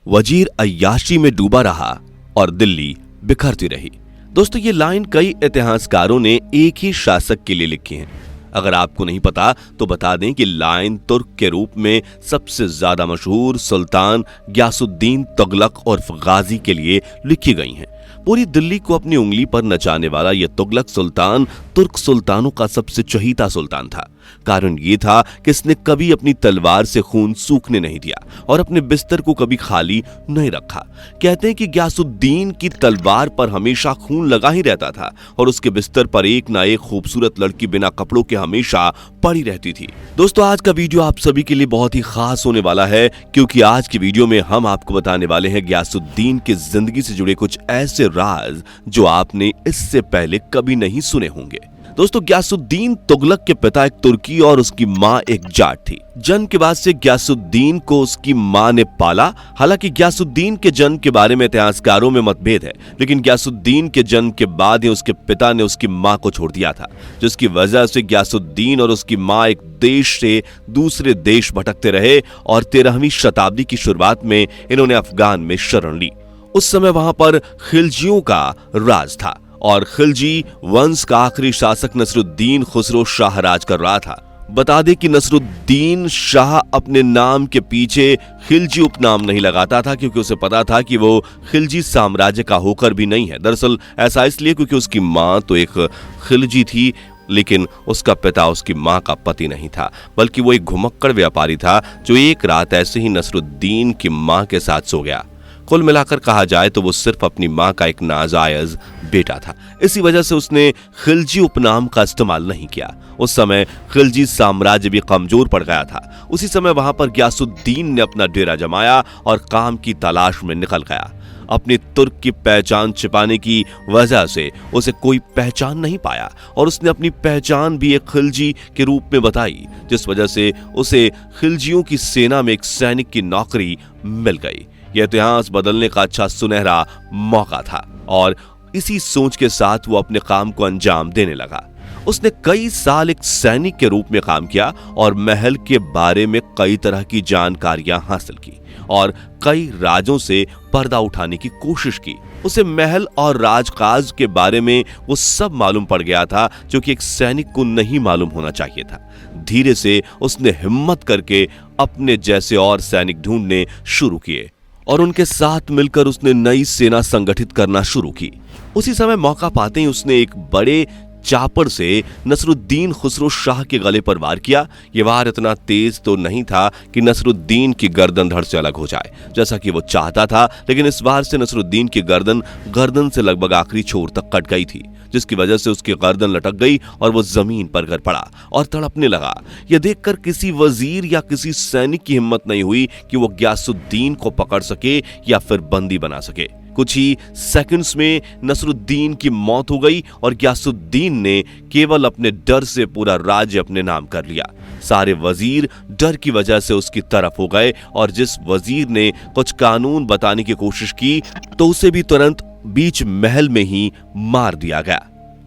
वजीर अय्याशी में डूबा रहा और दिल्ली बिखरती रही। दोस्तों, ये लाइन कई इतिहासकारों ने एक ही शासक के लिए लिखी है। अगर आपको नहीं पता तो बता दें कि लाइन तुर्क के रूप में सबसे ज्यादा मशहूर सुल्तान गियासुद्दीन तुगलक और गाजी के लिए लिखी गई हैं। पूरी दिल्ली को अपनी उंगली पर नचाने वाला यह तुगलक सुल्तान तुर्क सुल्तानों का सबसे चहीता सुल्तान था। कारण ये था कि इसने कभी अपनी तलवार से खून सूखने नहीं दिया और अपने बिस्तर को कभी खाली नहीं रखा। कहते हैं कि गियासुद्दीन की तलवार पर हमेशा खून लगा ही रहता था और उसके बिस्तर पर एक ना एक खूबसूरत लड़की बिना कपड़ों के हमेशा पड़ी रहती थी। दोस्तों, आज का वीडियो आप सभी के लिए बहुत ही खास होने वाला है, क्योंकि आज की वीडियो में हम आपको बताने वाले हैं गियासुद्दीन की जिंदगी से जुड़े कुछ ऐसे राज जो आपने इससे पहले कभी नहीं सुने होंगे। दोस्तों, गियासुद्दीन तुगलक के पिता एक तुर्की और उसकी मां एक जाट थी। जन्म के बाद से गियासुद्दीन को उसकी मां ने पाला। हालांकि गियासुद्दीन के जन्म के बारे में इतिहासकारों में मतभेद है, लेकिन गियासुद्दीन के जन्म के बाद ही उसके पिता ने उसकी मां को छोड़ दिया था, जिसकी वजह से गियासुद्दीन और उसकी मां एक देश से दूसरे देश भटकते रहे और 13वीं शताब्दी की शुरुआत में इन्होंने अफगान में शरण ली। उस समय वहां पर खिलजियों का राज था और खिलजी वंश का आखिरी शासक नसरुद्दीन खुसरो शाह राज कर रहा था। बता दें कि नसरुद्दीन शाह अपने नाम के पीछे खिलजी उपनाम नहीं लगाता था, क्योंकि उसे पता था कि वो खिलजी साम्राज्य का होकर भी नहीं है। दरअसल ऐसा इसलिए क्योंकि उसकी मां तो एक खिलजी थी, लेकिन उसका पिता उसकी मां का पति नहीं था, बल्कि वो एक घुमक्कड़ व्यापारी था जो एक रात ऐसे ही नसरुद्दीन की मां के साथ सो गया। कुल मिलाकर कहा जाए तो वो सिर्फ अपनी मां का एक नाजायज बेटा था। इसी वजह से उसने खिलजी उपनाम का इस्तेमाल नहीं किया। उस समय खिलजी साम्राज्य भी कमजोर पड़ गया था। उसी समय वहां पर गियासुद्दीन ने अपना डेरा जमाया और काम की तलाश में निकल गया। अपनी तुर्क की पहचान छिपाने की वजह से उसे कोई पहचान नहीं पाया और उसने अपनी पहचान भी एक खिलजी के रूप में बताई, जिस वजह से उसे खिलजियों की सेना में एक सैनिक की नौकरी मिल गई। यह इतिहास बदलने का अच्छा सुनहरा मौका था और इसी सोच के साथ वो अपने काम को अंजाम देने लगा। उसने कई साल एक सैनिक के रूप में काम किया और महल के बारे में कई तरह की जानकारियां हासिल की और कई राजों से पर्दा उठाने की कोशिश की। उसे महल और राजकाज के बारे में वो सब मालूम पड़ गया था जो कि एक सैनिक को नहीं मालूम होना चाहिए था। धीरे से उसने हिम्मत करके अपने जैसे और सैनिक ढूंढने शुरू किए और उनके साथ मिलकर उसने नई सेना संगठित करना शुरू की। उसी समय मौका पाते ही उसने एक बड़े चापर से नसरुद्दीन खुसरो शाह के गले पर वार किया। ये वार इतना तेज तो नहीं था कि नसरुद्दीन की गर्दन धड़ से अलग हो जाए, जैसा कि वो चाहता था, लेकिन इस वार से नसरुद्दीन की गर्दन से लगभग आखिरी छोर तक कट गई थी, जिसकी वजह से उसकी गर्दन लटक गई और वो जमीन पर गिर पड़ा और तड़पने लगा। यह देखकर किसी वजीर या किसी सैनिक की हिम्मत नहीं हुई कि वो गियासुद्दीन को पकड़ सके या फिर बंदी बना सके। कुछ ही सेकंड्स में नसरुद्दीन की मौत हो गई और गियासुद्दीन ने केवल अपने डर से पूरा राज्य अपने नाम कर लिया। सारे वजीर डर की वजह से उसकी तरफ हो गए और जिस वजीर ने कुछ कानून बताने की कोशिश की तो उसे भी तुरंत बीच महल में ही मार दिया गया।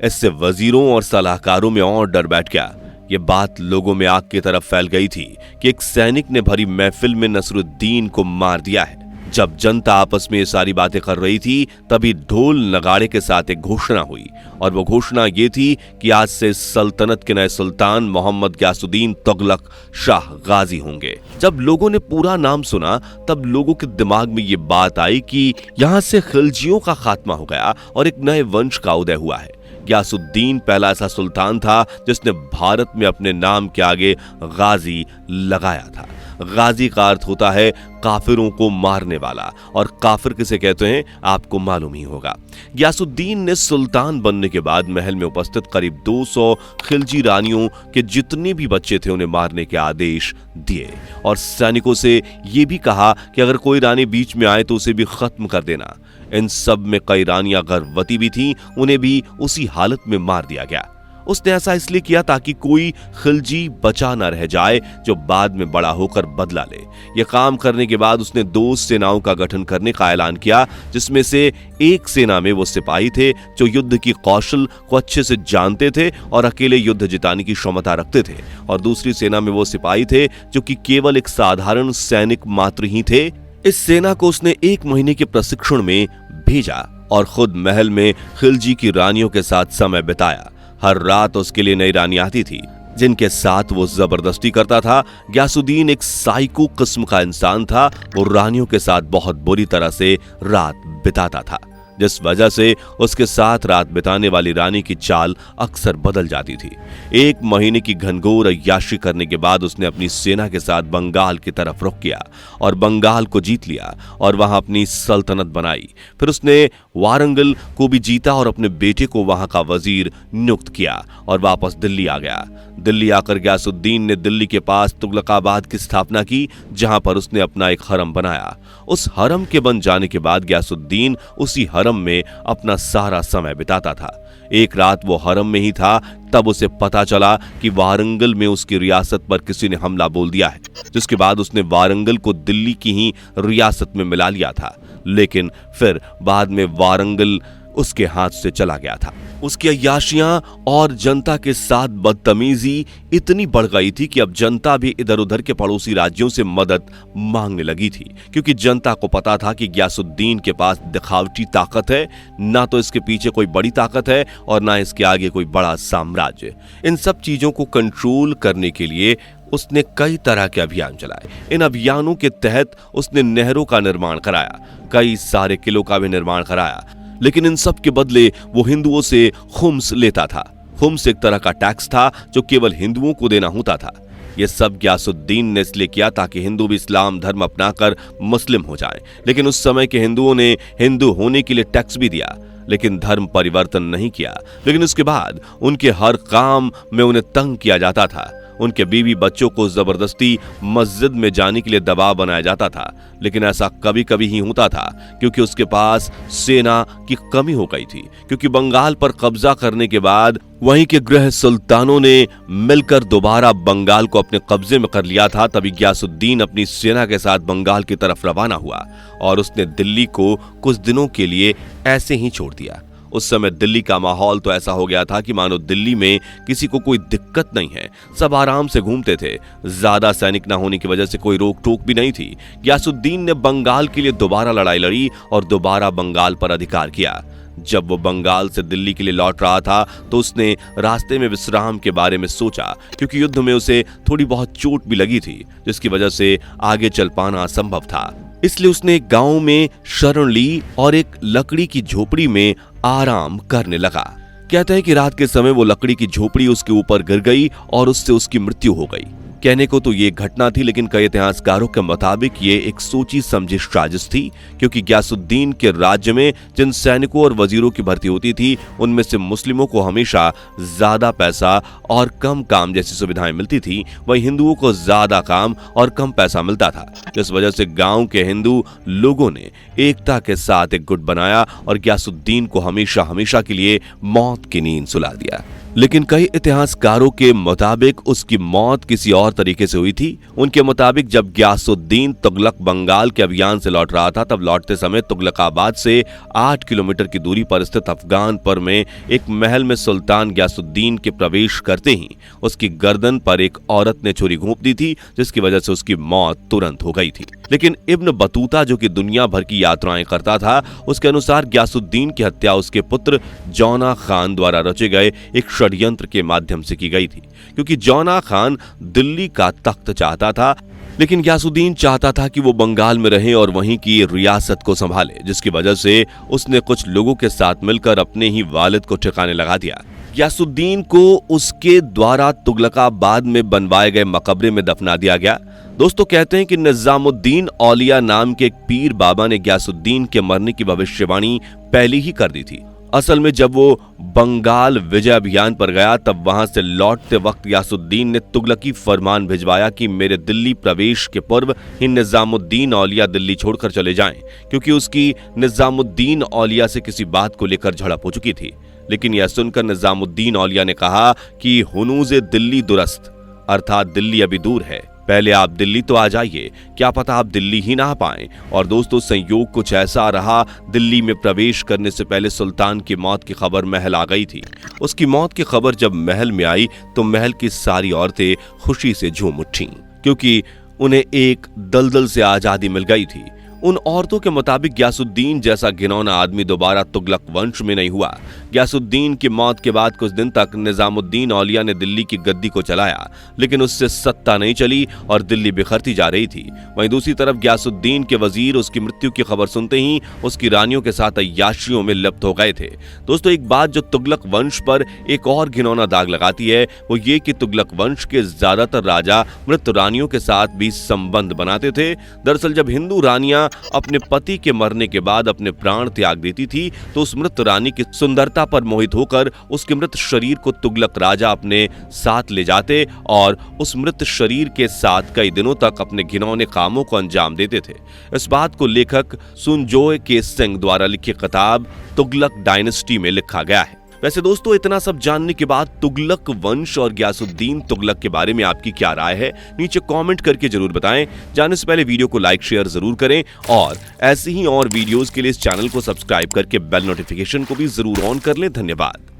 इससे वजीरों और सलाहकारों में और डर बैठ गया। ये बात लोगों में आग की तरफ फैल गई थी कि एक सैनिक ने भरी महफिल में नसरुद्दीन को मार दिया है। जब जनता आपस में ये सारी बातें कर रही थी, तभी ढोल नगाड़े के साथ एक घोषणा हुई और वो घोषणा ये थी कि आज से सल्तनत के नए सुल्तान मोहम्मद गियासुद्दीन तुगलक शाह गाजी होंगे। जब लोगों ने पूरा नाम सुना, तब लोगों के दिमाग में ये बात आई कि यहाँ से खिलजियों का खात्मा हो गया और एक नए वंश का उदय हुआ है। गियासुद्दीन पहला ऐसा सुल्तान था जिसने भारत में अपने नाम के आगे गाजी लगाया था। गाजी का अर्थ होता है काफिरों को मारने वाला, और काफिर किसे कहते हैं आपको मालूम ही होगा। गियासुद्दीन ने सुल्तान बनने के बाद महल में उपस्थित करीब 200 खिलजी रानियों के जितने भी बच्चे थे उन्हें मारने के आदेश दिए और सैनिकों से यह भी कहा कि अगर कोई रानी बीच में आए तो उसे भी खत्म कर देना। इन सब में कई रानियां गर्भवती भी थीं, उन्हें भी उसी हालत में मार दिया गया। उसने ऐसा इसलिए किया ताकि कोई खिलजी बचा न रह जाए जो बाद में बड़ा होकर बदला ले। यह काम करने के बाद उसने 2 सेनाओं का गठन करने का ऐलान किया, जिसमें से एक सेना में वो सिपाही थे जो युद्ध की कौशल को अच्छे से जानते थे और अकेले युद्ध जिताने की क्षमता रखते थे, और दूसरी सेना में वो सिपाही थे जो कि केवल एक साधारण सैनिक मात्र ही थे। इस सेना को उसने 1 महीने के प्रशिक्षण में भेजा और खुद महल में खिलजी की रानियों के साथ समय बिताया। हर रात उसके लिए नई रानी आती थी जिनके साथ वो जबरदस्ती करता था। गयासुद्दीन एक साइको किस्म का इंसान था। वो रानियों के साथ बहुत बुरी तरह से रात बिताता था, जिस वजह से उसके साथ रात बिताने वाली रानी की चाल अक्सर बदल जाती थी। 1 महीने की घनघोर अय्याशी करने के बाद उसने अपनी सेना के साथ बंगाल की तरफ रुख किया और बंगाल को जीत लिया और वहां अपनी सल्तनत बनाई। फिर उसने वारंगल को भी जीता और अपने बेटे को वहां का वजीर नियुक्त किया और वापस दिल्ली आ गया। दिल्ली आकर गयासुद्दीन ने दिल्ली के पास तुगलकाबाद की स्थापना की, जहां पर उसने अपना एक हरम बनाया। उस हरम के बन जाने के बाद गयासुद्दीन उसी हरम में अपना सारा समय बिताता था। एक रात वो हरम में ही था, तब उसे पता चला कि वारंगल में उसकी रियासत पर किसी ने हमला बोल दिया है, जिसके बाद उसने वारंगल को दिल्ली की ही रियासत में मिला लिया था। लेकिन फिर बाद में वारंगल उसके हाथ से चला गया था। उसकी अय्याशियां और जनता के साथ बदतमीजी इतनी बढ़ गई थी कि अब जनता भी इधर उधर के पड़ोसी राज्यों से मदद मांगने लगी थी, क्योंकि जनता को पता था कि गयासुद्दीन के पास दिखावटी ताकत है, ना तो इसके पीछे कोई बड़ी ताकत है और ना इसके आगे कोई बड़ा साम्राज्य। इन सब चीजों को कंट्रोल करने के लिए उसने कई तरह के अभियान चलाए। इन अभियानों के तहत उसने नहरों का निर्माण कराया, कई सारे किलों का भी निर्माण कराया, लेकिन इन सब के बदले वो हिंदुओं से खुम्स लेता था। खुम्स एक तरह का टैक्स था जो केवल हिंदुओं को देना होता था। यह सब गयासुद्दीन ने इसलिए किया ताकि हिंदू भी इस्लाम धर्म अपनाकर मुस्लिम हो जाएं। लेकिन उस समय के हिंदुओं ने हिंदू होने के लिए टैक्स भी दिया, लेकिन धर्म परिवर्तन नहीं किया। लेकिन उसके बाद उनके हर काम में उन्हें तंग किया जाता था। उनके बीवी बच्चों को जबरदस्ती मस्जिद में जाने के लिए दबाव बनाया जाता था, लेकिन ऐसा कभी कभी ही होता था क्योंकि उसके पास सेना की कमी हो गई थी। क्योंकि बंगाल पर कब्जा करने के बाद वहीं के गृह सुल्तानों ने मिलकर दोबारा बंगाल को अपने कब्जे में कर लिया था। तभी गयासुद्दीन अपनी सेना के साथ बंगाल की तरफ रवाना हुआ और उसने दिल्ली को कुछ दिनों के लिए ऐसे ही छोड़ दिया। उस समय दिल्ली का माहौल तो ऐसा हो गया था कि मानो दिल्ली में किसी को कोई दिक्कत नहीं है, सब आराम से घूमते थे। ज्यादा सैनिक न होने की वजह से कोई रोक टोक भी नहीं थी। गयासुद्दीन ने बंगाल के लिए दोबारा लड़ाई लड़ी और दोबारा बंगाल पर अधिकार किया। जब वो बंगाल से दिल्ली के लिए लौट रहा था तो उसने रास्ते में विश्राम के बारे में सोचा, क्योंकि युद्ध में उसे थोड़ी बहुत चोट भी लगी थी, जिसकी वजह से आगे चल पाना असंभव था। इसलिए उसने एक गांव में शरण ली और एक लकड़ी की झोपड़ी में आराम करने लगा। कहते हैं कि रात के समय वो लकड़ी की झोपड़ी उसके ऊपर गिर गई और उससे उसकी मृत्यु हो गई। कहने को तो ये घटना थी, लेकिन कई इतिहासकारों के मुताबिक ये एक सोची समझी साजिश थी, क्योंकि गयासुद्दीन के राज्य में जिन सैनिकों और वजीरों की भर्ती होती थी उनमें से मुस्लिमों को हमेशा ज्यादा पैसा और कम काम जैसी सुविधाएं मिलती थी, वहीं हिंदुओं को ज्यादा काम और कम पैसा मिलता था। इस वजह से गांव के हिंदू लोगों ने एकता के साथ एक गुट बनाया और गयासुद्दीन को हमेशा हमेशा के लिए मौत की नींद सुला दिया। लेकिन कई इतिहासकारों के मुताबिक उसकी मौत किसी और तरीके से हुई थी। उनके मुताबिक जब गयासुद्दीन तुगलक बंगाल के अभियान से लौट रहा था, तब लौटते समय तुगलकाबाद से 8 किलोमीटर की दूरी पर स्थित अफगानपुर में एक महल में सुल्तान गयासुद्दीन के प्रवेश करते ही उसकी गर्दन पर एक औरत ने छुरी घोंप दी थी, जिसकी वजह से उसकी मौत तुरंत हो गई थी। लेकिन इब्न बतूता, जो कि दुनिया भर की यात्राएं करता था, उसके अनुसार गयासुद्दीन की हत्या उसके पुत्र जौना खान द्वारा रचे गए एक षड्यंत्र के माध्यम से की गई थी। क्योंकि जौना खान दिल्ली का तख्त चाहता था, लेकिन गयासुद्दीन चाहता था कि वो बंगाल में रहे और वहीं की रियासत को संभाले, जिसकी वजह से उसने कुछ लोगों के साथ मिलकर अपने ही वालिद को ठिकाने लगा दिया। गयासुद्दीन को उसके द्वारा तुगलकाबाद में बनवाए गए मकबरे में दफना दिया गया। दोस्तों, कहते हैं कि निजामुद्दीन औलिया नाम के एक पीर बाबा ने गयासुद्दीन के मरने की भविष्यवाणी पहले ही कर दी थी। असल में जब वो बंगाल विजय अभियान पर गया, तब वहां से लौटते वक्त गयासुद्दीन ने तुगलकी फरमान भिजवाया कि मेरे दिल्ली प्रवेश के पूर्व ही निजामुद्दीन औलिया दिल्ली छोड़कर चले जाएं, क्योंकि उसकी निजामुद्दीन औलिया से किसी बात को लेकर झड़प हो चुकी थी। लेकिन यह सुनकर निजामुद्दीन औलिया ने कहा कि हुनूज़े दिल्ली दुरस्त, अर्थात दिल्ली अभी दूर है, पहले आप दिल्ली तो आ जाइए, क्या पता आप दिल्ली ही ना पाएं। और दोस्तों, संयोग कुछ ऐसा रहा, दिल्ली में प्रवेश करने से पहले सुल्तान की मौत की खबर महल आ गई थी। उसकी मौत की खबर जब महल में आई तो महल की सारी औरतें खुशी से झूम उठीं, क्योंकि उन्हें एक दलदल से आजादी मिल गई थी। उन औरतों के मुताबिक गयासुद्दीन जैसा घिनौना आदमी दोबारा तुगलक वंश में नहीं हुआ। गयासुद्दीन की मौत के बाद कुछ दिन तक निजामुद्दीन औलिया ने दिल्ली की गद्दी को चलाया, लेकिन उससे सत्ता नहीं चली और दिल्ली बिखरती जा रही थी। वहीं दूसरी तरफ गयासुद्दीन के वजीर उसकी मृत्यु की खबर सुनते ही उसकी रानियों के साथ अय्याशियों में लिप्त हो गए थे। दोस्तों, एक बात जो तुगलक वंश पर एक और घिनौना दाग लगाती है वो ये कि तुगलक वंश के ज्यादातर राजा मृत रानियों के साथ भी संबंध बनाते थे। दरअसल जब हिंदू रानियां अपने पति के मरने के बाद अपने प्राण त्याग देती थी तो उस मृत रानी की सुंदरता पर मोहित होकर उसके मृत शरीर को तुगलक राजा अपने साथ ले जाते और उस मृत शरीर के साथ कई दिनों तक अपने घिनौने कामों को अंजाम देते थे। इस बात को लेखक सुनजोय के सिंह द्वारा लिखी किताब तुगलक डायनेस्टी में लिखा गया है। वैसे दोस्तों, इतना सब जानने के बाद तुगलक वंश और गयासुद्दीन तुगलक के बारे में आपकी क्या राय है, नीचे कमेंट करके जरूर बताएं। जाने से पहले वीडियो को लाइक शेयर जरूर करें और ऐसे ही और वीडियोस के लिए इस चैनल को सब्सक्राइब करके बेल नोटिफिकेशन को भी जरूर ऑन कर लें। धन्यवाद।